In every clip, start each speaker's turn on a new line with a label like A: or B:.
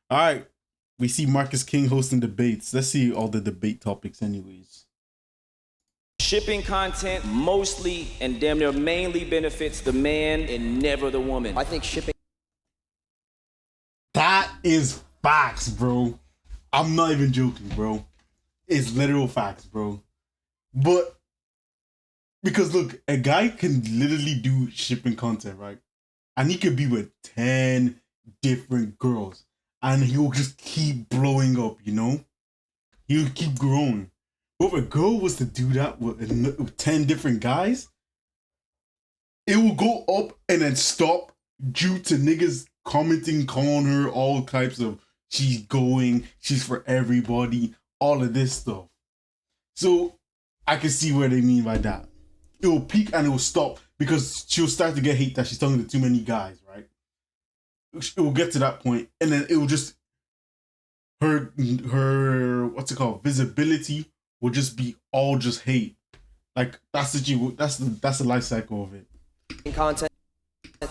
A: All right. We see Marcus King hosting debates. Let's see all the debate topics, anyways.
B: Shipping content mostly and damn near mainly benefits the man and never the woman.
C: I think shipping.
A: That is facts, bro. I'm not even joking, bro. It's literal facts, bro. But because look, a guy can literally do shipping content, right? And he could be with 10 different girls. And he'll just keep blowing up, you know? He'll keep growing. But if a girl was to do that with 10 different guys, it will go up and then stop due to niggas commenting, calling her all types of she's going, she's for everybody, all of this stuff. So I can see what they mean by that. It will peak and it will stop because she'll start to get hate that she's talking to too many guys, right? It will get to that point and then it will just her what's it called? Visibility will just be all just hate. Like that's the life cycle of it.
C: Content.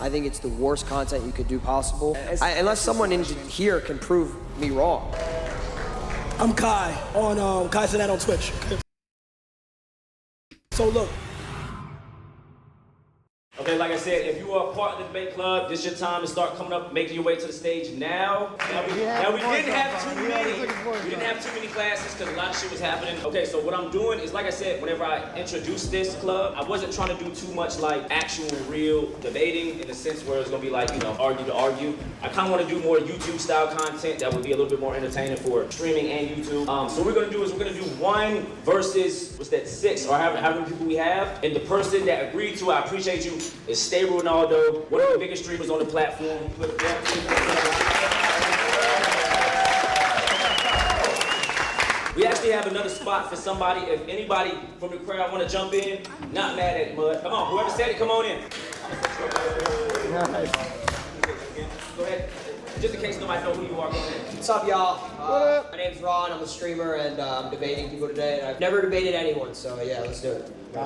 C: I think it's the worst content you could do possible. Unless someone in here can prove me wrong.
D: I'm Kai on Kai said that on Twitch. So look.
B: Okay, like I said, if you are a part of the debate club, this is your time to start coming up, making your way to the stage now. We didn't have too many. We didn't have too many classes because a lot of shit was happening. Okay, so what I'm doing is, like I said, whenever I introduced this club, I wasn't trying to do too much like actual real debating in the sense where it's gonna be like, you know, argue to argue. I kind of want to do more YouTube style content that would be a little bit more entertaining for streaming and YouTube. So what we're gonna do is we're gonna do 1 versus, what's that, 6 or however many people we have. And the person that agreed to, I appreciate you, is Stay Ronaldo, one of the biggest streamers on the platform. We actually have another spot for somebody. If anybody from the crowd want to jump in, not mad at it, Mud. Come on, whoever said it, come on in. Go ahead. Just in case nobody know who you are, go ahead.
C: What's up, y'all? My name's Ron. I'm a streamer, and I'm debating people today. And I've never debated anyone, so yeah, let's do it.
B: No,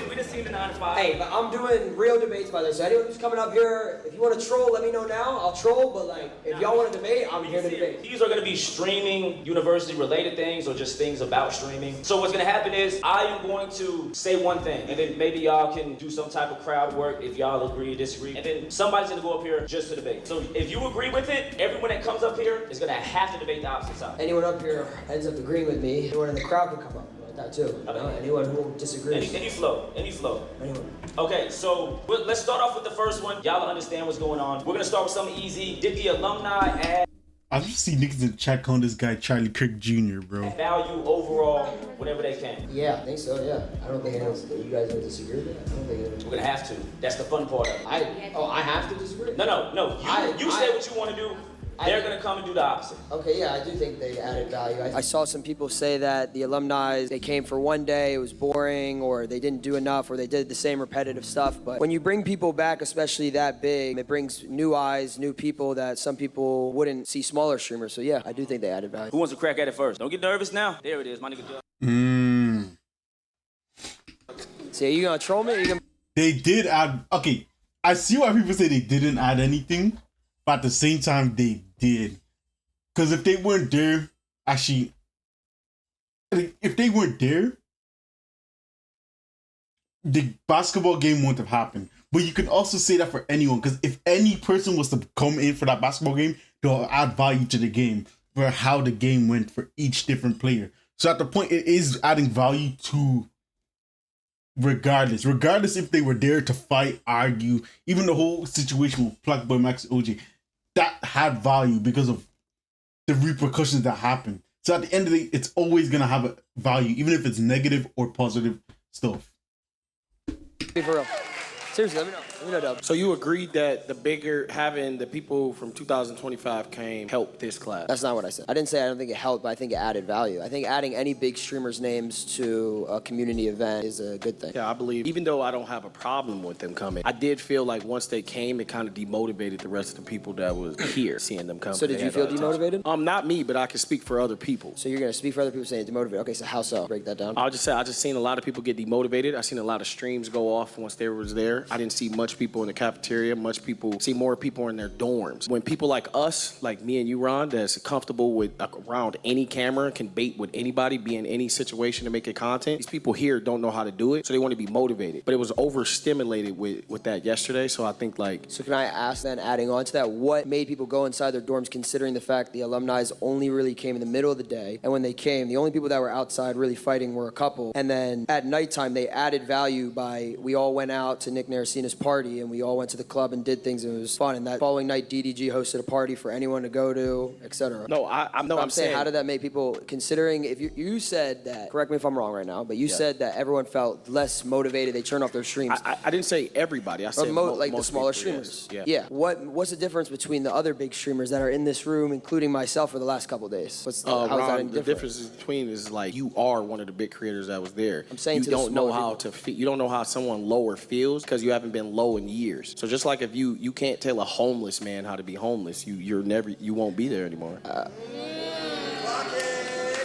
B: we just seen the 9 to 5.
C: Hey, but I'm doing real debates, by the way. So anyone who's coming up here, if you want to troll, let me know now. I'll troll, but like, if y'all want to debate, I'm here to debate.
B: These are going to be streaming, university-related things, or just things about streaming. So what's going to happen is, I am going to say one thing, and then maybe y'all can do some type of crowd work if y'all agree or disagree, and then somebody's going to go up here just to debate. So if you agree with it, everyone that comes up here is going to have to debate the opposite side.
C: Anyone up here ends up agreeing with me, anyone in the crowd can come up. That too. Anyone who disagrees.
B: Any flow.
C: Anyone.
B: Okay, so let's start off with the first one. Y'all understand what's going on. We're gonna start with something easy. Did the alumni add
A: I just see niggas in chat on this guy Charlie Kirk Jr., bro.
B: value overall, whatever they can?
C: Yeah, I think so, yeah. I don't think you guys don't disagree with that. I don't think
B: We're gonna have to. That's the fun part of it.
C: I have to disagree?
B: No. You say what you want to do. They're gonna come and do the opposite.
C: Okay, yeah, I do think they added value. I saw some people say that the alumni, they came for one day, it was boring, or they didn't do enough, or they did the same repetitive stuff. But when you bring people back, especially that big, it brings new eyes, new people that some people wouldn't see smaller streamers. So yeah, I do think they added value.
B: Who wants to crack at it first? Don't get nervous now. There it is, my nigga.
C: So are you gonna troll me?
A: They did add. Okay, I see why people say they didn't add anything, but at the same time they did. Because if they weren't there, actually, if they weren't there, the basketball game wouldn't have happened. But you can also say that for anyone, because if any person was to come in for that basketball game, they'll add value to the game for how the game went for each different player. So at the point, it is adding value to regardless if they were there to fight, argue, even the whole situation with Black Boy Max OJ, that had value because of the repercussions that happened. So at the end of the day, it's always gonna have a value, even if it's negative or positive stuff.
C: Be for real. Seriously, let me know. Dub.
E: So you agreed that having the people from 2025 came helped this class?
C: That's not what I said. I didn't say I don't think it helped, but I think it added value. I think adding any big streamers' names to a community event is a good thing.
E: Yeah, I believe, even though I don't have a problem with them coming, I did feel like once they came, it kind of demotivated the rest of the people that was here seeing them come.
C: So did you feel demotivated?
E: Not me, but I can speak for other people.
C: So you're going to speak for other people saying demotivated. Okay, so how so? Break that down.
E: I'll just say I just seen a lot of people get demotivated. I seen a lot of streams go off once they was there. I didn't see much much people in the cafeteria, see more people in their dorms. When people like us, like me and you, Ron, that's comfortable with around any camera, can bait with anybody, be in any situation to make it content, these people here don't know how to do it, so they want to be motivated. But it was overstimulated with that yesterday, so I think like...
C: So can I ask then, adding on to that, what made people go inside their dorms considering the fact the alumni only really came in the middle of the day, and when they came, the only people that were outside really fighting were a couple, and then at nighttime they added value by, we all went out to Nick Naracina's party, and we all went to the club and did things, and it was fun, and that following night DDG hosted a party for anyone to go to, etc.
E: No, I'm saying
C: how did that make people, considering, if you said that, correct me if I'm wrong right now, but you said that everyone felt less motivated, they turned off their streams.
E: I didn't say everybody, I said
C: like the
E: most
C: smaller
E: people,
C: streamers.
E: yes.
C: Yeah. What's the difference between the other big streamers that are in this room, including myself, for the last couple of days? How is that any
E: the
C: different?
E: difference between is like you are one of the big creators that was there.
C: I'm saying
E: you
C: to the
E: don't know
C: smaller
E: how
C: people.
E: to feel. You don't know how someone lower feels because you haven't been low in years. So just like if you can't tell a homeless man how to be homeless, you won't be there anymore.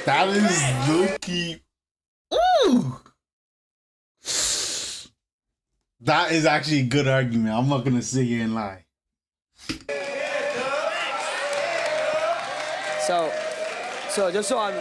A: That is low-key. Ooh. That is actually a good argument. I'm not gonna sit here and lie.
C: So just so I'm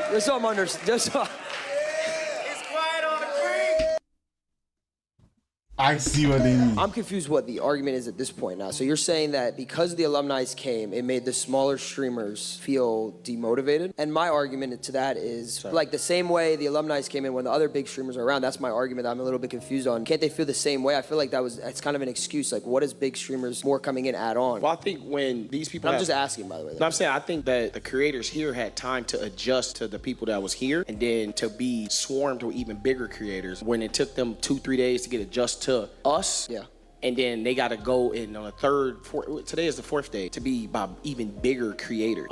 A: I see what they mean.
C: I'm confused what the argument is at this point now. So you're saying that because the alumni came, it made the smaller streamers feel demotivated? And my argument to that is, like the same way the alumni came in when the other big streamers are around, that's my argument that I'm a little bit confused on. Can't they feel the same way? I feel like it's kind of an excuse. Like, what does big streamers more coming in add on?
E: Well, I think when these people
C: I'm just asking, by the way.
E: No, I'm saying I think that the creators here had time to adjust to the people that was here and then to be swarmed with even bigger creators when it took them 2-3 days to get adjusted to us.
C: Yeah.
E: And then they got to go in on today is the 4th day, to be by even bigger creators.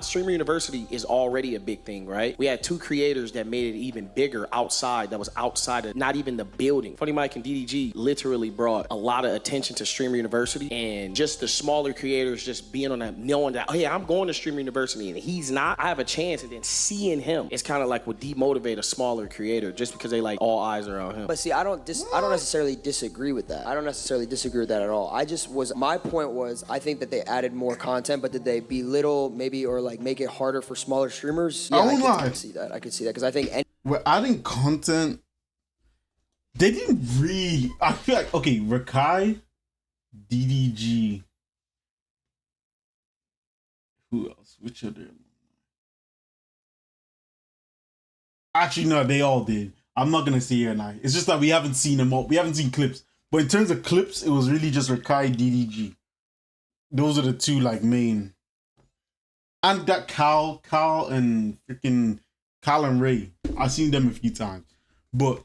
E: Streamer University is already a big thing, right? We had 2 creators that made it even bigger outside, that was outside of not even the building. Funny Mike and DDG literally brought a lot of attention to Streamer University, and just the smaller creators just being on that, knowing that, oh yeah, I'm going to Streamer University and he's not, I have a chance, and then seeing him, it's kind of like would demotivate a smaller creator just because they like all eyes are on him.
C: But see, I don't necessarily disagree with that. I don't necessarily disagree with that at all. My point was, I think that they added more content, but did they belittle maybe or like make it harder for smaller streamers? Yeah, I could see that because I think
A: we're adding content. They didn't really. I feel like, okay, Rakai, DDG. Who else? Which other? Actually, no, they all did. I'm not gonna say here and I. It's just that we haven't seen them all. We haven't seen clips. But in terms of clips, it was really just Rakai, DDG. Those are the 2 like main. And got Cal and freaking Cal and Ray. I've seen them a few times. But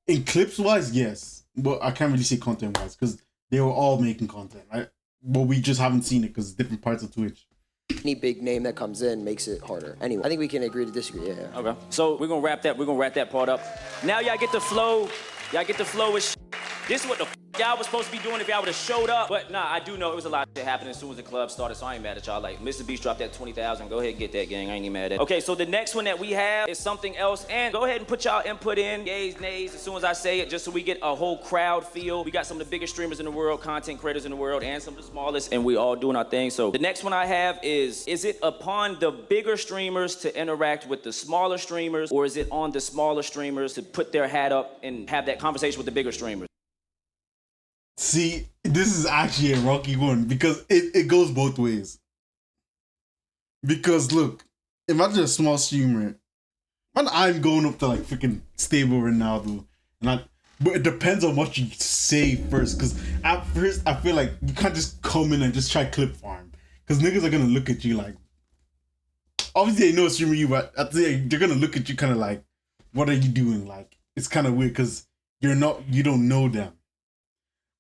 A: in clips wise, yes. But I can't really say content wise because they were all making content, right? But we just haven't seen it because it's different parts of Twitch.
C: any big name that comes in makes it harder. Anyway, I think we can agree to disagree. Yeah.
B: Okay. So we're gonna wrap that part up. Now y'all get the flow. Y'all get the flow with shit. This is what the y'all was supposed to be doing if y'all would have showed up. But nah, I do know it was a lot that happened as soon as the club started, so I ain't mad at y'all. Like, Mr. Beast dropped that 20,000. Go ahead and get that, gang. I ain't even mad at it. Okay, so the next one that we have is something else. And go ahead and put y'all input in, yays, nays, as soon as I say it, just so we get a whole crowd feel. We got some of the biggest streamers in the world, content creators in the world, and some of the smallest, and we all doing our thing. So the next one I have is it upon the bigger streamers to interact with the smaller streamers, or is it on the smaller streamers to put their hat up and have that conversation with the bigger streamers?
A: See, this is actually a rocky one because it goes both ways. Because look, imagine a small streamer, and I'm going up to like freaking stable Ronaldo, but it depends on what you say first. Because at first, I feel like you can't just come in and just try clip farm, because niggas are gonna look at you like, obviously they know it's streaming you, but they're gonna look at you kind of like, what are you doing? Like, it's kind of weird because you don't know them.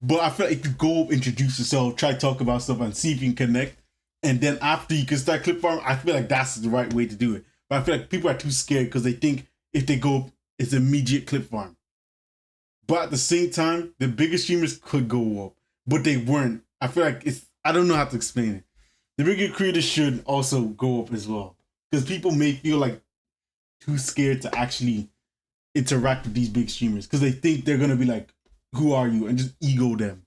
A: But I feel like if you go introduce yourself, try to talk about stuff and see if you can connect, and then after you can start clip farm, I feel like that's the right way to do it. But I feel like people are too scared because they think if they go, it's immediate clip farm. But at the same time, the biggest streamers could go up, but they weren't. I feel like I don't know how to explain it. The bigger creators should also go up as well, because people may feel like too scared to actually interact with these big streamers because they think they're gonna be like, who are you? And just ego them.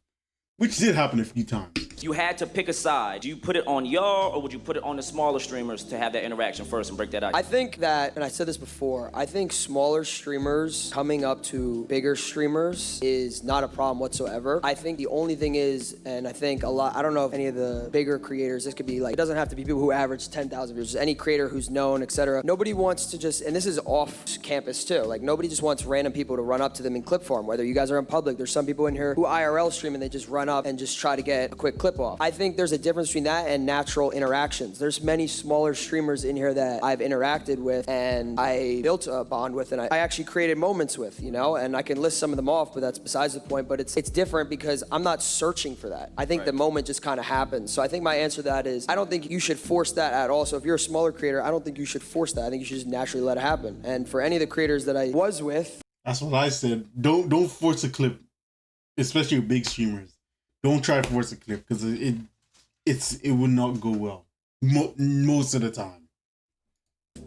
A: which did happen a few times.
B: You had to pick a side. Do you put it on y'all, or would you put it on the smaller streamers to have that interaction first and break that ice?
C: I think that, and I said this before, I think smaller streamers coming up to bigger streamers is not a problem whatsoever. I think the only thing is, and I think a lot, I don't know if any of the bigger creators, this could be like, it doesn't have to be people who average 10,000 views, just any creator who's known, etc. Nobody wants to just, and this is off campus too, like nobody just wants random people to run up to them in clip form, whether you guys are in public. There's some people in here who IRL stream and they just run up and just try to get a quick clip off. I think there's a difference between that and natural interactions. There's many smaller streamers in here that I've interacted with and I built a bond with and I actually created moments with, you know, and I can list some of them off, but that's besides the point. But it's different because I'm not searching for that. I think the moment just kind of happens. So I think my answer to that is I don't think you should force that at all. So if you're a smaller creator, I don't think you should force that. I think you should just naturally let it happen. And for any of the creators that I was with,
A: that's what I said. Don't force a clip, especially with big streamers. Don't try to force a clip because it will not go well most of the time.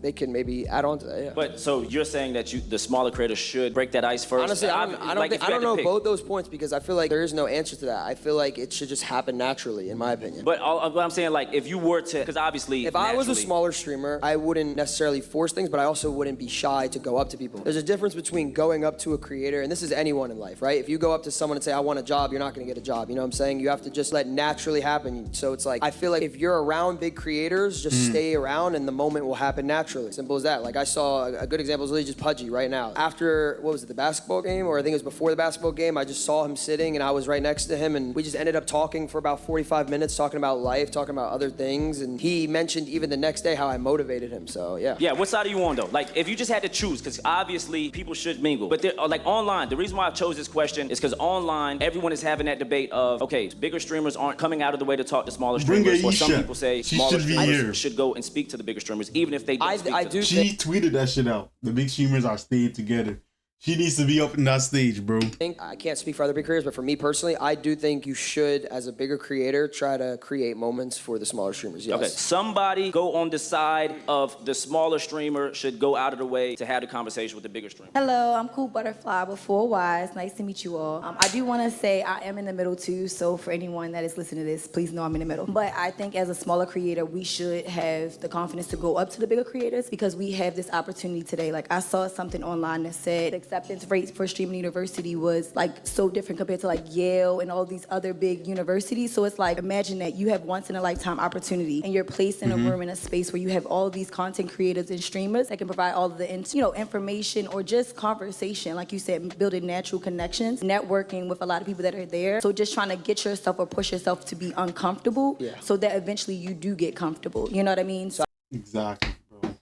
C: they can maybe add on to that. Yeah.
B: But so you're saying that the smaller creators should break that ice first?
C: Honestly, I don't know both those points because I feel like there is no answer to that. I feel like it should just happen naturally, in my opinion.
B: But what I'm saying, like, if you were to, because obviously,
C: if I was a smaller streamer, I wouldn't necessarily force things, but I also wouldn't be shy to go up to people. There's a difference between going up to a creator, and this is anyone in life, right? If you go up to someone and say, I want a job, you're not going to get a job. You know what I'm saying? You have to just let naturally happen. So it's like, I feel like if you're around big creators, just stay around and the moment will happen naturally. Simple as that. Like I saw a good example is literally just Pudgy right now. After, what was it, the basketball game? Or I think it was before the basketball game, I just saw him sitting and I was right next to him and we just ended up talking for about 45 minutes, talking about life, talking about other things. And he mentioned even the next day how I motivated him. So yeah.
B: Yeah, what side are you on though? Like if you just had to choose, because obviously people should mingle. But like online, the reason why I chose this question is because online, everyone is having that debate of, okay, bigger streamers aren't coming out of the way to talk to smaller streamers. Or some people say smaller streamers should go and speak to the bigger streamers, even if they don't speak to them.
A: She tweeted that shit out. The big streamers are staying together. She needs to be up in that stage, bro.
C: I can't speak for other big creators, but for me personally, I do think you should, as a bigger creator, try to create moments for the smaller streamers, yes.
B: Okay, somebody go on the side of the smaller streamer should go out of the way to have the conversation with the bigger streamer.
F: Hello, I'm Cool Butterfly with 4Ys. Nice to meet you all. I do want to say I am in the middle too, so for anyone that is listening to this, please know I'm in the middle. But I think as a smaller creator, we should have the confidence to go up to the bigger creators because we have this opportunity today. Like I saw something online that said acceptance rates for streaming university was like so different compared to like Yale and all these other big universities. So it's like, imagine that you have once in a lifetime opportunity and you're placed in a room in a space where you have all of these content creators and streamers that can provide all of the information or just conversation. Like you said, building natural connections, networking with a lot of people that are there. So just trying to get yourself or push yourself to be uncomfortable so that eventually you do get comfortable. You know what I mean? So
A: exactly, bro.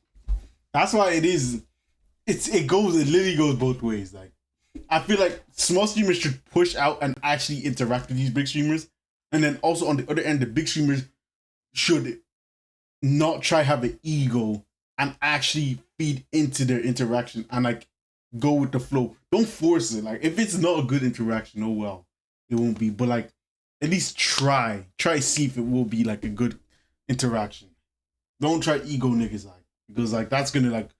A: That's why it is. It literally goes both ways. Like, I feel like small streamers should push out and actually interact with these big streamers. And then also on the other end, the big streamers should not try have an ego and actually feed into their interaction and like go with the flow. Don't force it. Like if it's not a good interaction, oh well, it won't be. But like at least try see if it will be like a good interaction. Don't try ego niggas like because like that's gonna like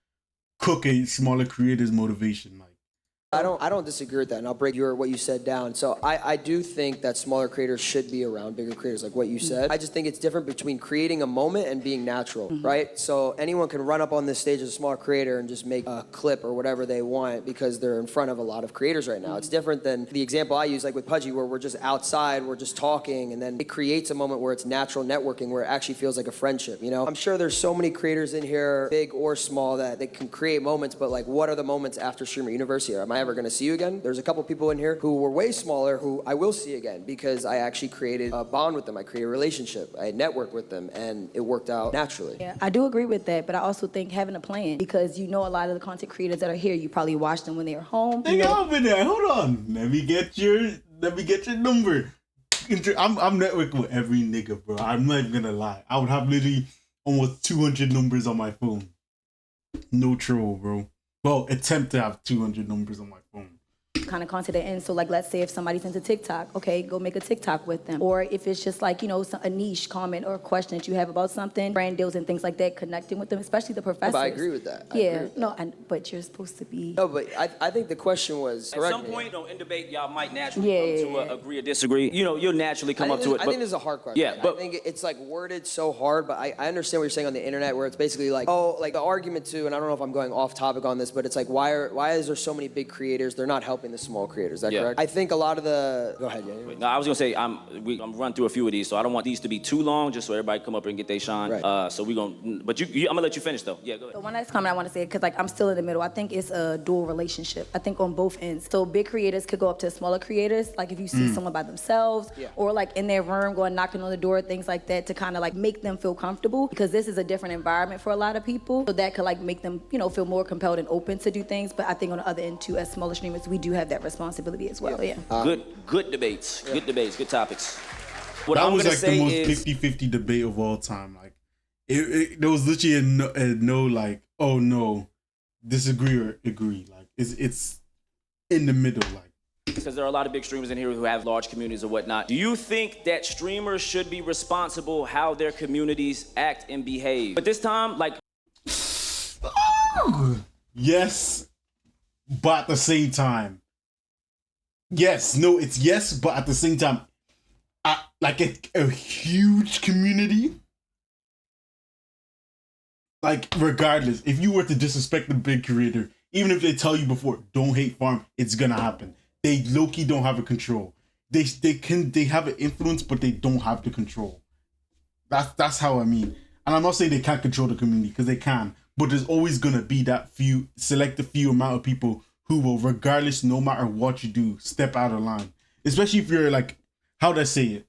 A: cook a smaller creator's motivation. Like
C: I don't disagree with that, and I'll break what you said down. So I do think that smaller creators should be around bigger creators, like what you said. I just think it's different between creating a moment and being natural, right? So anyone can run up on this stage as a smaller creator and just make a clip or whatever they want because they're in front of a lot of creators right now. It's different than the example I use, like with Pudgy, where we're just outside, we're just talking, and then it creates a moment where it's natural networking, where it actually feels like a friendship, you know? I'm sure there's so many creators in here, big or small, that they can create moments, but like what are the moments after Streamer University? Am I ever going to see you again? There's a couple people in here who were way smaller who I will see again because I actually created a bond with them. I created a relationship. I networked with them and it worked out naturally.
F: Yeah, I do agree with that, but I also think having a plan because you know a lot of the content creators that are here, you probably watch them when they're home.
A: They got over there. Hold on. Let me get your number. I'm networking with every nigga, bro. I'm not even gonna lie. I would have literally almost 200 numbers on my phone. No troll, bro. Well, attempt to have 200 numbers on my phone.
F: kind of content they're in. So like, let's say if somebody's into TikTok, okay, go make a TikTok with them. Or if it's just like, a niche comment or question that you have about something, brand deals and things like that, connecting with them, especially the professors.
C: But I agree with that.
F: But you're supposed to be.
C: No, but I think the question was.
B: At some point, in debate, y'all might naturally come to agree or disagree. You'll naturally come up to it.
C: I think this is a hard question.
B: Yeah, but
C: I think it's like worded so hard, but I understand what you're saying on the internet, where it's basically like, like the argument too, and I don't know if I'm going off topic on this, but it's like, why is there so many big creators? They're not helping the small creators. Is that correct? I think a lot of the. Go ahead, yeah.
B: No, I was gonna say I'm run through a few of these, so I don't want these to be too long, just so everybody come up and get their shine.
C: Right.
B: So we gonna, but I'm gonna let you finish though. Yeah, go ahead.
F: The one last comment I want to say, because like I'm still in the middle. I think it's a dual relationship. I think on both ends. So big creators could go up to smaller creators, like if you see someone by themselves, or like in their room, going knocking on the door, things like that, to kind of like make them feel comfortable, because this is a different environment for a lot of people. So that could like make them, feel more compelled and open to do things. But I think on the other end too, as smaller streamers, we do have that responsibility as well. Yeah.
B: Good debates. Good debates. Good topics. What
A: that
B: I'm
A: was
B: gonna
A: like
B: say
A: the most
B: is
A: 50-50 debate of all time. Like, there was literally a no, like, oh no, disagree or agree. Like, it's in the middle, like.
B: Because there are a lot of big streamers in here who have large communities or whatnot. Do you think that streamers should be responsible how their communities act and behave? But this time, like.
A: Yes, but at the same time. Yes, no, it's yes, but at the same time, like a huge community. Like, regardless, if you were to disrespect the big creator, even if they tell you before, don't hate farm, it's gonna happen. They low-key don't have a control. They have an influence, but they don't have the control. That's how I mean. And I'm not saying they can't control the community, because they can, but there's always gonna be that select a few amount of people who will, regardless, no matter what you do, step out of line. Especially if you're like, how would I say it?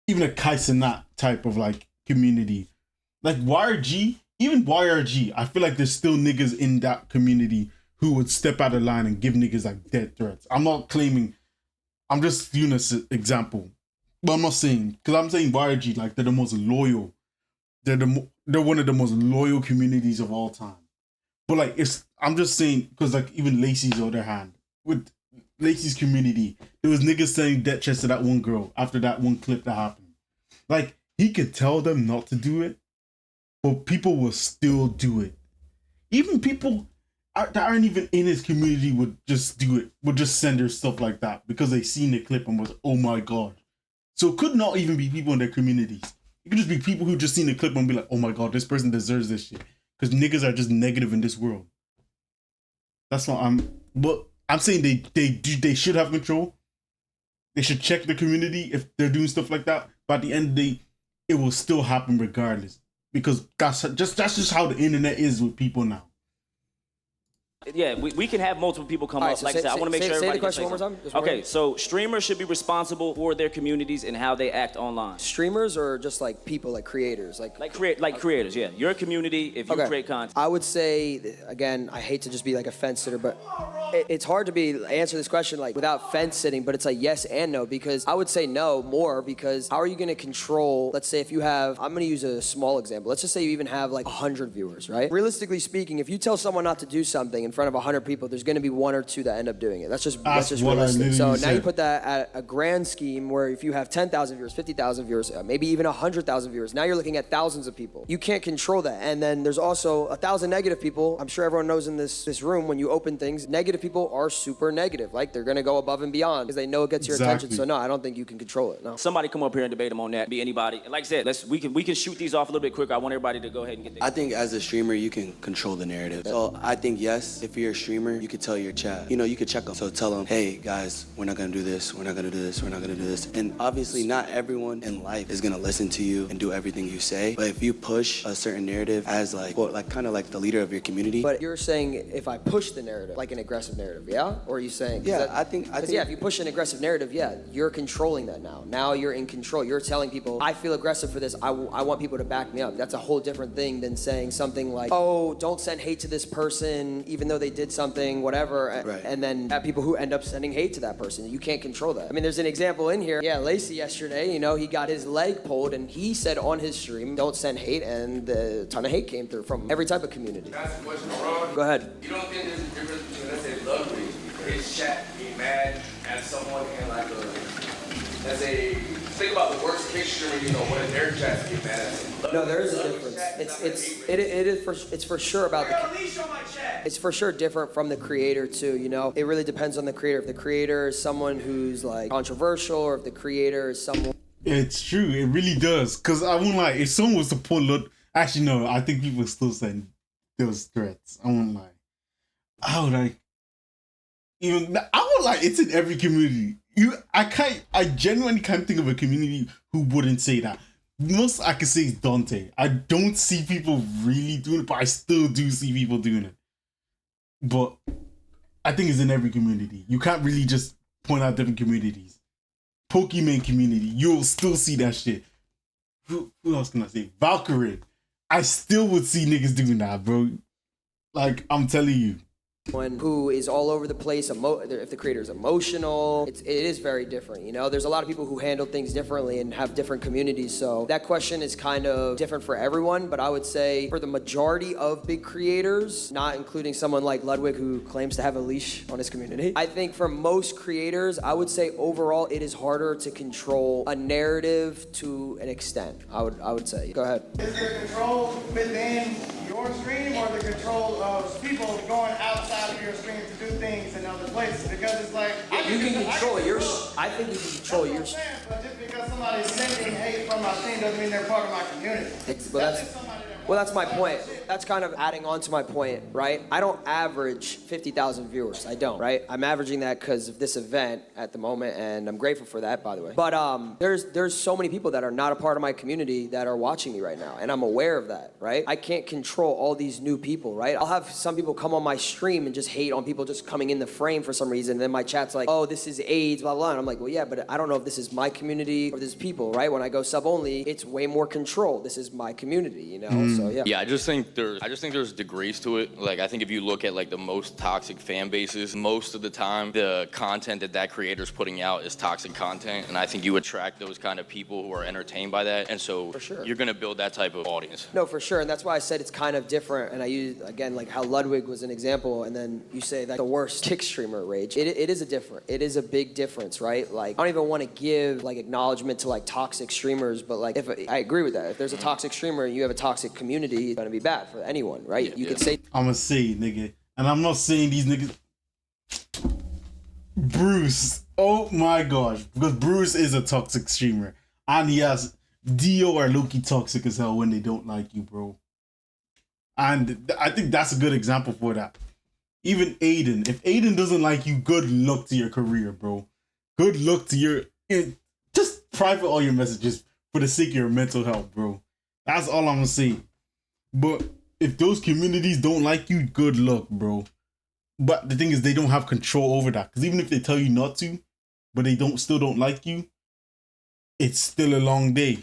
A: Even a Kai Cenat type of like community. Like YRG, even YRG, I feel like there's still niggas in that community who would step out of line and give niggas like death threats. I'm not claiming, I'm just using an example. But I'm not saying, because I'm saying YRG, like they're the most loyal. They're one of the most loyal communities of all time. But like, I'm just saying, because like even Lacey's on the other hand, with Lacey's community, there was niggas saying death threats to that one girl after that one clip that happened. Like, he could tell them not to do it, but people will still do it. Even people that aren't even in his community would just do it, would just send her stuff like that because they seen the clip and was, oh my God. So it could not even be people in their communities. It could just be people who just seen the clip and be like, oh my God, this person deserves this shit. Because niggas are just negative in this world. That's what but I'm saying they should have control. They should check the community if they're doing stuff like that. But at the end of the day, it will still happen regardless. Because that's just how the internet is with people now.
B: Yeah, we can have multiple people come up.
C: So
B: like I said, I want to make sure everybody
C: say the question
B: can say
C: one more time.
B: Okay, so streamers should be responsible for their communities and how they act online.
C: Streamers or just like people, like creators,
B: creators. Yeah, your community. If you create content,
C: I would say again, I hate to just be like a fence sitter, but it's hard to answer this question like without fence sitting. But it's like yes and no, because I would say no more, because how are you going to control? Let's say if you have, I'm going to use a small example. Let's just say you even have like 100 viewers, right? Realistically speaking, if you tell someone not to do something in front of 100 people, there's going to be one or two that end up doing it. That's just realistic. So now you put that at a grand scheme where if you have 10,000 viewers, 50,000 viewers, maybe even 100,000 viewers, now you're looking at thousands of people. You can't control that. And then there's also 1,000 negative people. I'm sure everyone knows in this room, when you open things, negative people are super negative. Like they're going to go above and beyond because they know it gets your attention. So no, I don't think you can control it. No.
B: Somebody come up here and debate them on that. Be anybody. And like I said, we can shoot these off a little bit quicker. I want everybody to go ahead and get there.
G: I think as a streamer, you can control the narrative. So I think yes, if you're a streamer, you could tell your chat. You could check them. So tell them, hey guys, we're not gonna do this. We're not gonna do this. We're not gonna do this. And obviously, not everyone in life is gonna listen to you and do everything you say. But if you push a certain narrative as kind of like the leader of your community.
C: But you're saying if I push the narrative, like an aggressive narrative, yeah? Or are you saying?
G: Yeah, I think.
C: Yeah, if you push an aggressive narrative, yeah, you're controlling that now. Now you're in control. You're telling people, I feel aggressive for this. I want people to back me up. That's a whole different thing than saying something like, oh, don't send hate to this person, even though they did something, whatever.
G: Right.
C: And then have people who end up sending hate to that person. You can't control that. I mean, there's an example in here. Yeah, Lacey yesterday, he got his leg pulled and he said on his stream, don't send hate, and a ton of hate came through from every type of community.
H: That's a question, Ron.
C: Go ahead.
H: You don't think there's a difference between, let's say, love reading his chat be mad at someone and like think about the worst kick streamer, you know, one of their chats get mad at someone.
C: No, there is a difference. It's for sure about it's for sure different from the creator too, you know. It really depends on the creator. If the creator is someone who's like controversial, or if the creator is someone.
A: It's true. It really does. Cause I won't lie. If someone was to pull up, actually no, I think people still send those threats. I won't lie. I would like. I would like. It's in every community. I genuinely can't think of a community who wouldn't say that. Most I can say is Dante. I don't see people really doing it, but I still do see people doing it. But I think it's in every community. You can't really just point out different communities. Pokemon community, you'll still see that shit. Who else can I say? Valkyrie. I still would see niggas doing that, bro. Like, I'm telling you.
C: Who is all over the place, if the creator is emotional, it is very different, you know? There's a lot of people who handle things differently and have different communities, so that question is kind of different for everyone, but I would say for the majority of big creators, not including someone like Ludwig who claims to have a leash on his community, I think for most creators, I would say overall it is harder to control a narrative to an extent, I would say. Go ahead.
I: Is there control within your stream or the control of people going outside of your stream to do things in other places? Because it's like
C: You can control yours. I think you can control yours.
I: But just because somebody's sending hate from my stream doesn't mean they're part of my community.
C: Well, that's my point. That's kind of adding on to my point, right? I don't average 50,000 viewers. I don't, right? I'm averaging that because of this event at the moment, and I'm grateful for that, by the way. But there's so many people that are not a part of my community that are watching me right now, and I'm aware of that, right? I can't control all these new people, right? I'll have some people come on my stream and just hate on people just coming in the frame for some reason, and then my chat's like, oh, this is AIDS, blah, blah, and I'm like, well, yeah, but I don't know if this is my community or this is people, right? When I go sub-only, it's way more control. This is my community, you know? So, yeah.
J: Yeah, I just think there's degrees to it. Like, I think if you look at like the most toxic fan bases, most of the time the content that creator's putting out is toxic content, and I think you attract those kind of people who are entertained by that, and so you're gonna build that type of audience.
C: No, for sure, and that's why I said it's kind of different, and I use, again, like how Ludwig was an example, and then you say that the worst kick streamer rage. It is a big difference, right? Like, I don't even want to give like acknowledgement to like toxic streamers, but like, if I agree with that. If there's a toxic streamer and you have a toxic community, it's gonna be bad for anyone, right? You could say
A: I'm gonna say, nigga, and I'm not saying these niggas. Bruce, oh my gosh, because Bruce is a toxic streamer, and he has Dio are low-key toxic as hell when they don't like you, bro. And I think that's a good example for that. Even Aiden, if Aiden doesn't like you, good luck to your career, bro. Good luck to your just private all your messages for the sake of your mental health, bro. That's all I'm gonna say. But if those communities don't like you, good luck, bro. But the thing is, they don't have control over that. Because even if they tell you not to, but they still don't like you, it's still a long day.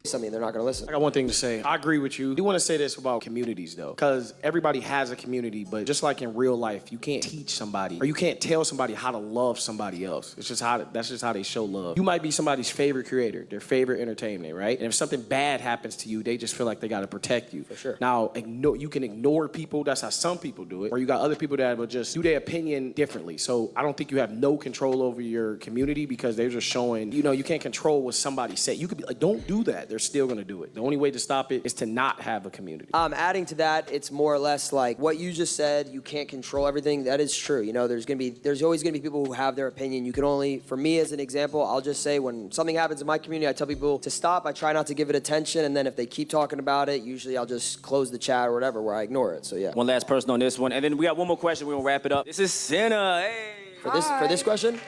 C: Something they're not going to listen.
E: I got one thing to say. I agree with you. I do want to say this about communities, though, because everybody has a community, but just like in real life, you can't teach somebody or you can't tell somebody how to love somebody else. That's just how they show love. You might be somebody's favorite creator, their favorite entertainment, right? And if something bad happens to you, they just feel like they got to protect you.
C: For sure.
E: Now, you can ignore people. That's how some people do it. Or you got other people that will just do their opinion differently. So I don't think you have no control over your community because they're just showing, you can't control what somebody say. You could be like, don't do that. They're still going to do it. The only way to stop it is to not have a community.
C: Adding to that, it's more or less like what you just said, you can't control everything. That is true. There's always going to be people who have their opinion. You can only, for me as an example, I'll just say when something happens in my community, I tell people to stop. I try not to give it attention. And then if they keep talking about it, usually I'll just close the chat or whatever where I ignore it. So yeah.
B: One last person on this one. And then we got one more question. We're going to wrap it up. This is Senna. Hey.
C: For this question?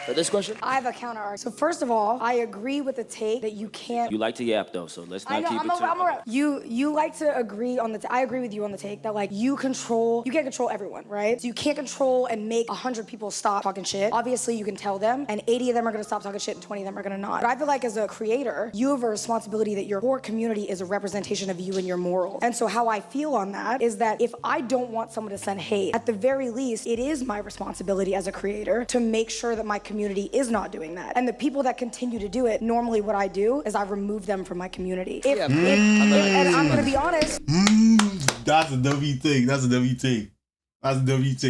C: For this question?
K: I have a counter argument. So first of all, I agree with the take that you can't.
B: You like to yap though, so let's not keep it too.
K: I'm a, you like to agree on the. I agree with you on the take that like you can't control everyone, right? So you can't control and make 100 people stop talking shit. Obviously, you can tell them, and 80 of them are gonna stop talking shit, and 20 of them are gonna not. But I feel like as a creator, you have a responsibility that your core community is a representation of you and your morals. And so how I feel on that is that if I don't want someone to send hate, at the very least, it is my responsibility as a creator to make sure that my community is not doing that. And the people that continue to do it, normally what I do is I remove them from my community. And I'm gonna be honest.
A: That's a W take.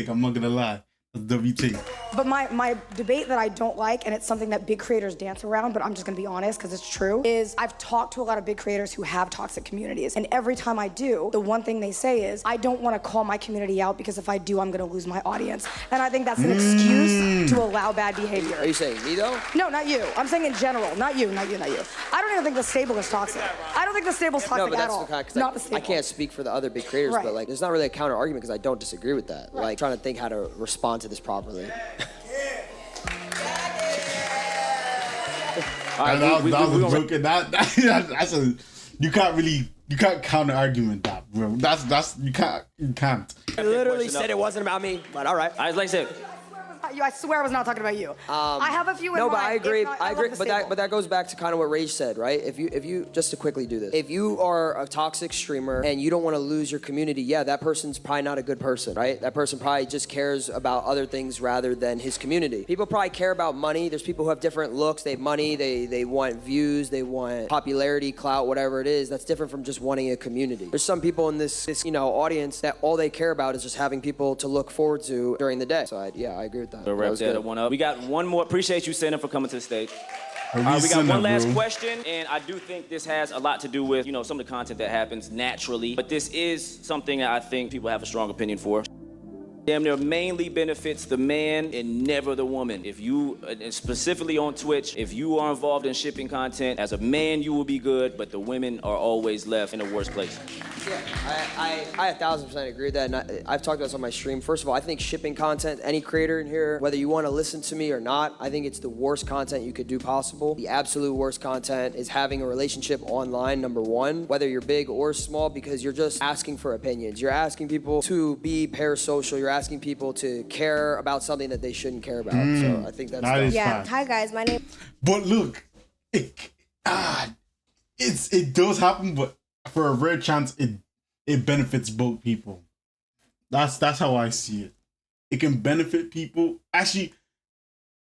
A: I'm not gonna lie. WT.
K: But my debate that I don't like, and it's something that big creators dance around, but I'm just gonna be honest because it's true, is I've talked to a lot of big creators who have toxic communities. And every time I do, the one thing they say is, I don't wanna call my community out because if I do, I'm gonna lose my audience. And I think that's an excuse to allow bad behavior.
C: Are you saying me though?
K: No, not you. I'm saying in general, not you. I don't even think the stable is toxic. I don't think the stable's toxic
C: No, but
K: at
C: that's
K: all.
C: the kind, 'cause
K: Not the stable.
C: I can't speak for the other big creators,
K: Right.
C: but like, there's not really a counter argument because I don't disagree with that. Like, trying to think how to respond to this properly.
A: All right, that was a joke. That's a you can't counter argument that, bro. You can't.
C: You literally said it wasn't about me, but all right.
B: I like I said.
K: I swear I was not talking about you. I have a few in
C: No,
K: mind.
C: but I agree.
K: I agree.
C: But that goes back to kind of what Rage said, right? If you just to quickly do this, if you are a toxic streamer and you don't want to lose your community, yeah, that person's probably not a good person, right? That person probably just cares about other things rather than his community. People probably care about money. There's people who have different looks. They have money. They want views. They want popularity, clout, whatever it is. That's different from just wanting a community. There's some people in this audience that all they care about is just having people to look forward to during the day. So I agree with that.
B: So wrap that one up. We got one more. Appreciate you, Senator, for coming to the stage. We got
A: Senator,
B: one last
A: bro.
B: question, and I do think this has a lot to do with, some of the content that happens naturally. But this is something that I think people have a strong opinion for. Damn near mainly benefits the man and never the woman. If you, and specifically on Twitch, if you are involved in shipping content, as a man you will be good, but the women are always left in the worst place.
C: Yeah, I 1,000% agree with that, and I've talked about this on my stream. First of all, I think shipping content, any creator in here, whether you want to listen to me or not, I think it's the worst content you could do possible. The absolute worst content is having a relationship online, number one, whether you're big or small, because you're just asking for opinions. You're asking people to be parasocial. You're asking people to care about something that they shouldn't care about. So I think that's
L: yeah. Hi guys, my name.
A: But look, it does happen, but for a rare chance, it benefits both people. That's how I see it. It can benefit people. Actually,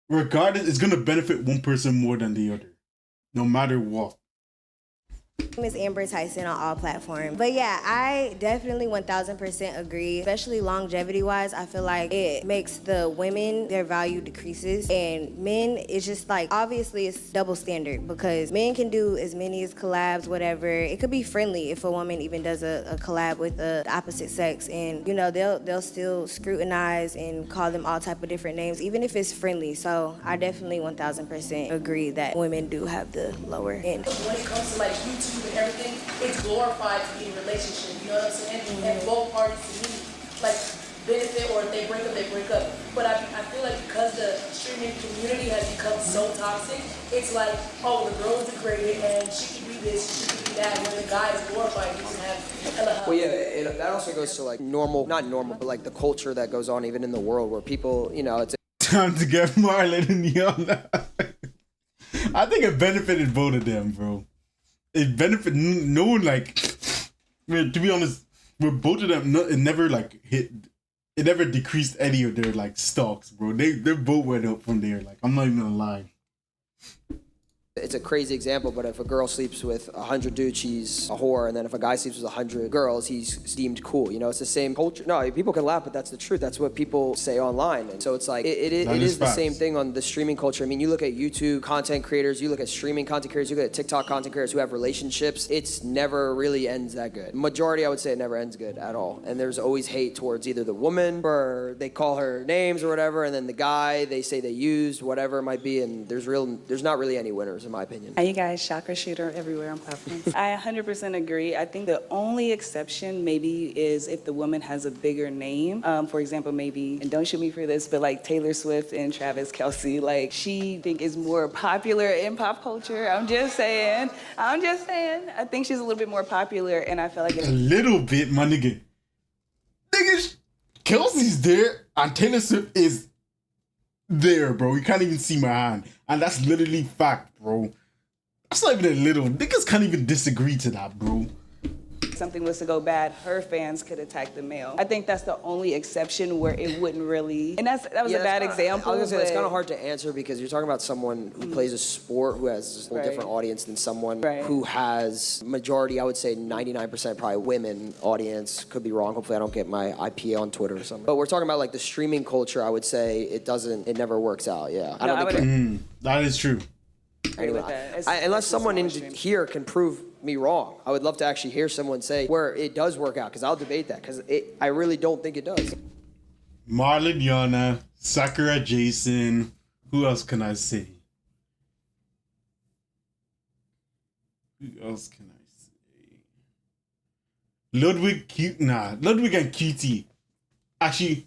A: regardless, it's gonna benefit one person more than the other, no matter what.
L: My name is Amber Tyson on all platforms. But yeah, I definitely 1000% agree, especially longevity wise. I feel like it makes the women, their value decreases, and men, it's just like, obviously it's double standard because men can do as many as collabs, whatever. It could be friendly if a woman even does a collab with the opposite sex, and they'll still scrutinize and call them all type of different names, even if it's friendly. So I definitely 1000% agree that women do have the lower end.
M: When it comes to like YouTube and everything, it's glorified to be in a relationship, you know what I'm saying? And both parties to me, like, benefit, or if they break up, they break up. But I feel like because the streaming community has become so toxic, it's like, oh, the girl is degraded and she can be this, she can be that. When the guy is glorified, he can have hella.
C: Well, yeah, that also goes to like not normal, but like the culture that goes on even in the world where people, it's
A: time to get Marlon and Yana. I think it benefited both of them, bro. It benefited no one, like, to be honest, with both of them, it never decreased any of their like stocks, bro. They both went up from there. Like, I'm not even gonna lie.
C: It's a crazy example, but if a girl sleeps with 100 dudes, she's a whore, and then if a guy sleeps with 100 girls, he's deemed cool. It's the same culture. No, people can laugh, but that's the truth. That's what people say online, and so it's like it is the same thing on the streaming culture. I mean, you look at YouTube content creators, you look at streaming content creators, you look at TikTok content creators who have relationships. It's never really ends that good. Majority, I would say, it never ends good at all, and there's always hate towards either the woman, or they call her names or whatever, and then the guy they say they used, whatever it might be, and there's not really any winners in my opinion.
N: Hi, you guys, chakra shooter everywhere on platforms. I 100% agree. I think the only exception maybe is if the woman has a bigger name. For example, maybe, and don't shoot me for this, but like Taylor Swift and Travis Kelce, like she is more popular in pop culture. I'm just saying. I think she's a little bit more popular, and I feel like
A: a little bit, my nigga. Nigga, Kelsey's there, and Taylor Swift is there, bro. You can't even see my hand, and that's literally fact, bro. That's not even a little. Niggas can't even disagree to that, bro.
N: something was to go bad, her fans could attack the male. I think that's the only exception where it wouldn't really, and that was a bad example.
C: I was gonna say, it's kind of
N: but-
C: hard to answer because you're talking about someone who plays a sport who has a
N: Right.
C: different audience than someone
N: Right.
C: who has majority, I would say 99% probably women audience. Could be wrong. Hopefully I don't get my IPA on Twitter or something. But we're talking about like the streaming culture. I would say it never works out. Yeah. I don't think
A: that is true.
C: Anyway, unless someone in here can prove me wrong, I would love to actually hear someone say where it does work out, because I'll debate that, because I really don't think it does.
A: Marlon Yana, Sakura Jason. Who else can I say? Who else can I say? Ludwig and Cutie. Actually,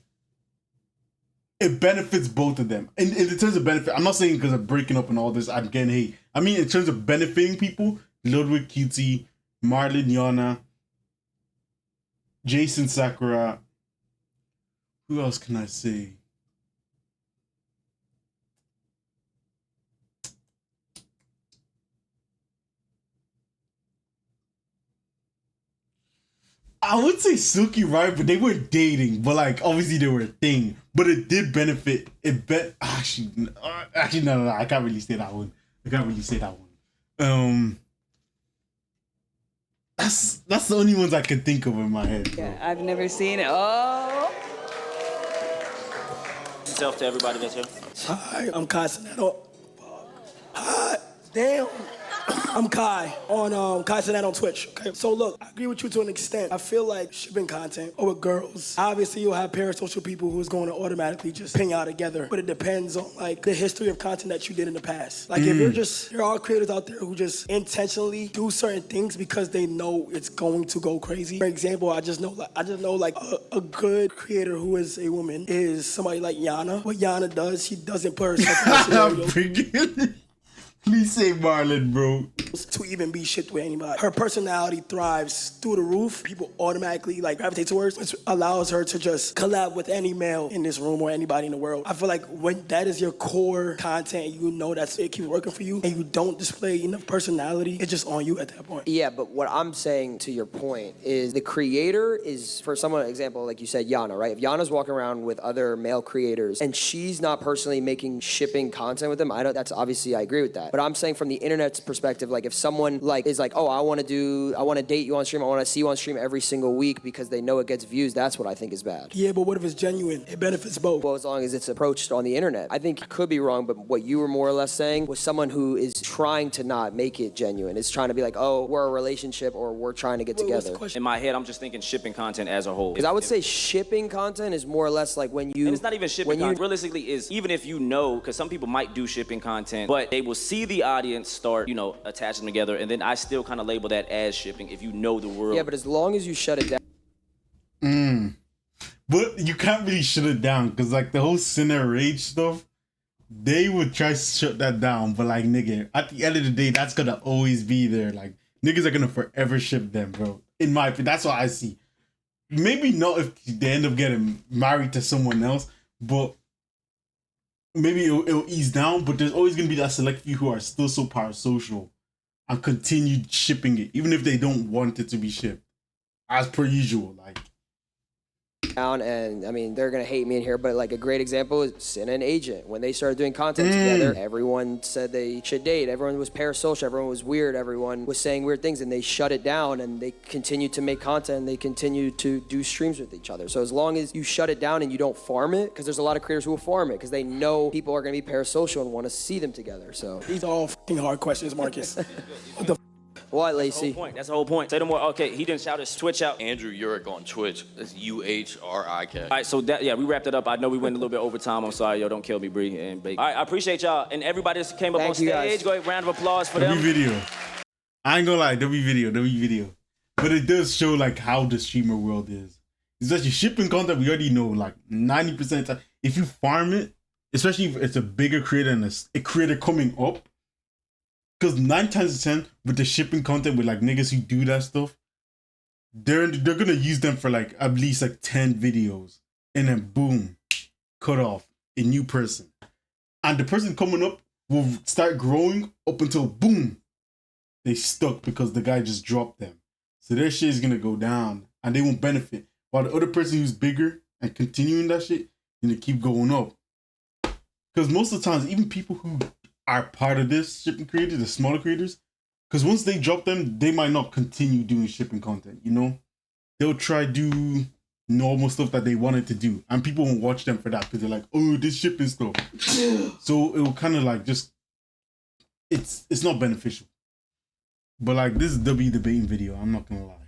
A: it benefits both of them. In terms of benefit, I'm not saying because of breaking up and all this, I'm getting hate. I mean, in terms of benefiting people, Ludwig Cutie, Marlon Yana, Jason Sakura. Who else can I say? I would say Suki, right? But they weren't dating. But like, obviously they were a thing. But it did benefit. Actually, no. I can't really say that one. That's the only ones I can think of in my head. Bro.
N: Yeah, I've never seen it. Oh.
B: Yourself to everybody that's here.
D: Hi, I'm Kai Sonato. Hi, damn. I'm Kai on Kai Sonato on Twitch. Okay, so look, I agree with you to an extent. I feel like shipping content or with girls, obviously you'll have parasocial people who's going to automatically just ping out together. But it depends on like the history of content that you did in the past. Like if there are creators out there who just intentionally do certain things because they know it's going to go crazy. For example, I just know like a good creator who is a woman is somebody like Yana. What Yana does, she doesn't put herself in scenarios.
A: Please say Marlon, bro.
D: To even be shit with anybody. Her personality thrives through the roof. People automatically like gravitate towards, which allows her to just collab with any male in this room or anybody in the world. I feel like when that is your core content, you know it keeps working for you, and you don't display enough personality, it's just on you at that point.
C: Yeah, but what I'm saying to your point is the creator is, for someone, example, like you said, Yana, right? If Yana's walking around with other male creators and she's not personally making shipping content with them, that's obviously, I agree with that. But I'm saying from the internet's perspective, like if someone like is like, oh, I want to date you on stream, I want to see you on stream every single week because they know it gets views, that's what I think is bad.
D: Yeah, but what if it's genuine? It benefits both.
C: Well, as long as it's approached on the internet. I think I could be wrong, but what you were more or less saying was someone who is trying to not make it genuine. Is trying to be like, oh, we're a relationship or we're trying to get together.
B: In my head, I'm just thinking shipping content as a whole.
C: Because I would say shipping content is more or less like when you...
B: And it's not even shipping content. Realistically, is even if you know, because some people might do shipping content, but they will see the audience start, attach them together, and then I still kind of label that as shipping if you know the world.
C: Yeah, but as long as you shut it down.
A: But you can't really shut it down, because like the whole Sinner Rage stuff, they would try to shut that down, but like nigga, at the end of the day, that's gonna always be there. Like niggas are gonna forever ship them, bro. In my opinion, that's what I see. Maybe not if they end up getting married to someone else, but maybe it'll ease down, but there's always going to be that select few who are still so parasocial and continue shipping it, even if they don't want it to be shipped. As per usual, like.
C: And I mean, they're gonna hate me in here, but like a great example is Sin and Agent. When they started doing content together, everyone said they should date. Everyone was parasocial. Everyone was weird. Everyone was saying weird things, and they shut it down. And they continued to make content. And they continued to do streams with each other. So as long as you shut it down and you don't farm it, because there's a lot of creators who will farm it because they know people are gonna be parasocial and want to see them together. So
D: these are all fucking hard questions, Marcus. What the?
C: What, Lacey?
B: That's the whole point. Say no more. Okay, he didn't shout his Twitch out.
J: Andrew Urick on Twitch. That's UHRIK.
B: All right, so we wrapped it up. I know we went a little bit over time. I'm sorry, yo. Don't kill me, Bree and Bake. All right, I appreciate y'all. And everybody that came up on stage,
C: guys.
B: go ahead, round of applause for them.
A: Video. I ain't gonna lie, there'll be video. But it does show like how the streamer world is. Especially shipping content, we already know like 90% of the time. If you farm it, especially if it's a bigger creator and a creator coming up, because 9 times out of 10 with the shipping content with like niggas who do that stuff, they're gonna use them for like at least like 10 videos, and then boom, cut off a new person, and the person coming up will start growing up until boom, they stuck because the guy just dropped them. So their shit is gonna go down and they won't benefit. While the other person who's bigger and continuing that shit, gonna keep going up. Because most of the times, even people who are part of this shipping creators, the smaller creators, because once they drop them, they might not continue doing shipping content, you know? They'll try do normal stuff that they wanted to do. And people won't watch them for that because they're like, oh, this shipping stuff. So it will kind of like just, it's not beneficial. But like, this is W debating video, I'm not gonna lie.